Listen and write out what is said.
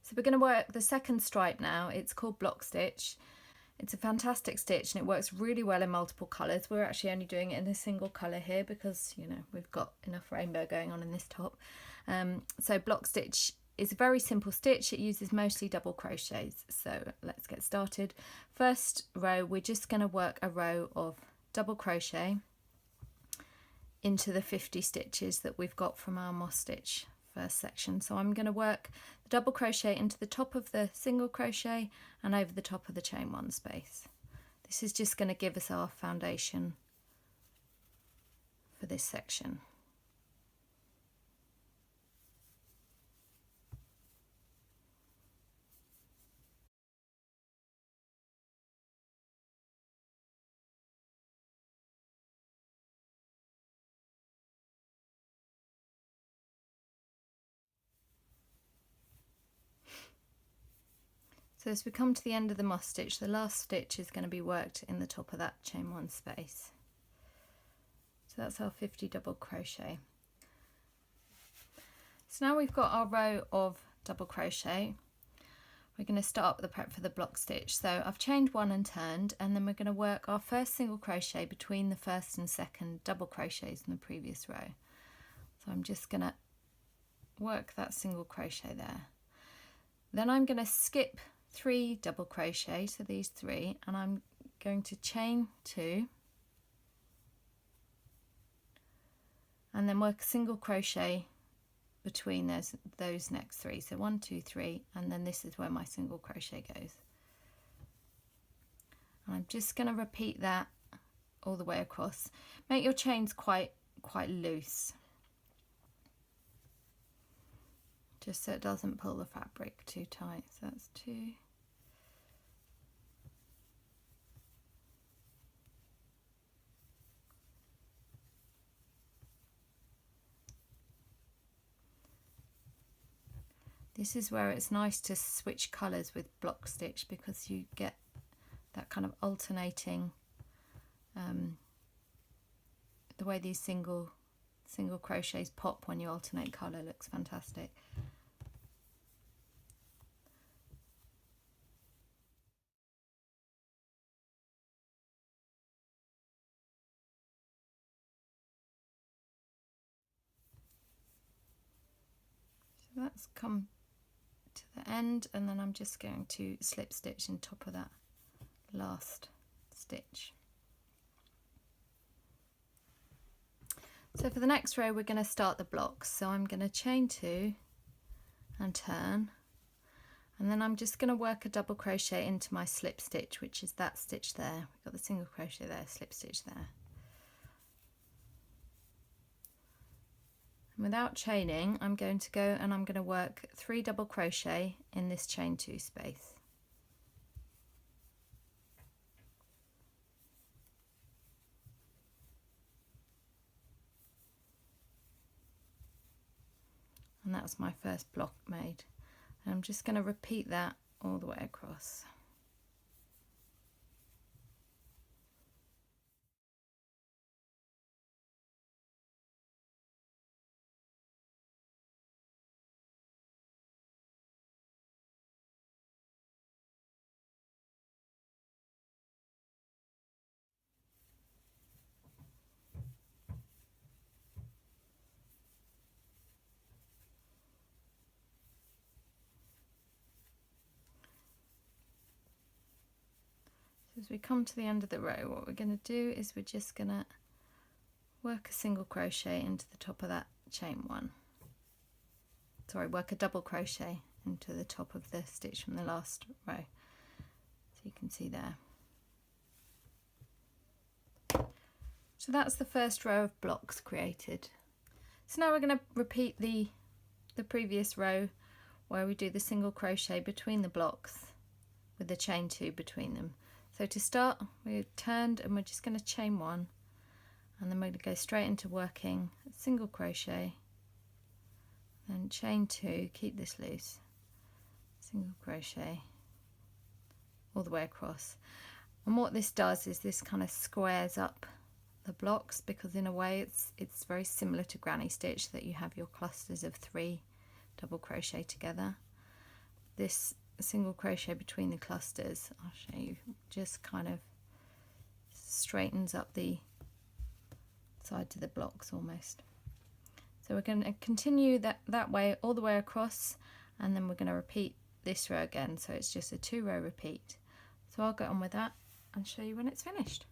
So we're going to work the second stripe now. It's called block stitch. It's a fantastic stitch and it works really well in multiple colours. We're actually only doing it in a single colour here because, you know, we've got enough rainbow going on in this top. So block stitch is a very simple stitch. It uses mostly double crochets. So let's get started. First row, we're just going to work a row of double crochet into the 50 stitches that we've got from our moss stitch first section. So I'm going to work the double crochet into the top of the single crochet and over the top of the chain one space. This is just going to give us our foundation for this section. So as we come to the end of the moss stitch, the last stitch is going to be worked in the top of that chain one space. So that's our 50 double crochet. So now we've got our row of double crochet. We're going to start the prep for the block stitch. So I've chained one and turned, and then we're going to work our first single crochet between the first and second double crochets in the previous row. So I'm just going to work that single crochet there. Then I'm going to skip 3 double crochet, so these 3, and I'm going to chain 2 and then work a single crochet between those next 3. So 1, 2, 3, and then this is where my single crochet goes. And I'm just going to repeat that all the way across. Make your chains quite loose, just so it doesn't pull the fabric too tight. So that's 2. This is where it's nice to switch colours with block stitch, because you get that kind of alternating, the way these single crochets pop when you alternate colour looks fantastic. So that's come to the end, and then I'm just going to slip stitch on top of that last stitch. So for the next row we're going to start the blocks. So I'm going to chain 2 and turn, and then I'm just going to work a double crochet into my slip stitch, which is that stitch there. We've got the single crochet there, slip stitch there. And without chaining, I'm going to go and I'm going to work 3 double crochet in this chain 2 space. And that's my first block made. And I'm just going to repeat that all the way across. As we come to the end of the row, what we're going to do is we're just going to work a single crochet into the top of that chain 1. Sorry, work a double crochet into the top of the stitch from the last row. So you can see there. So that's the first row of blocks created. So now we're going to repeat the previous row where we do the single crochet between the blocks with the chain 2 between them. So to start, we've turned and we're just going to chain 1, and then we're going to go straight into working a single crochet, then chain 2, keep this loose, single crochet all the way across. And what this does is this kind of squares up the blocks, because in a way it's very similar to granny stitch, that you have your clusters of 3 double crochet together. this single crochet between the clusters, I'll show you, just kind of straightens up the side to the blocks almost. So we're going to continue that way all the way across, and then we're going to repeat this row again, so it's just a 2-row repeat. So I'll get on with that and show you when it's finished.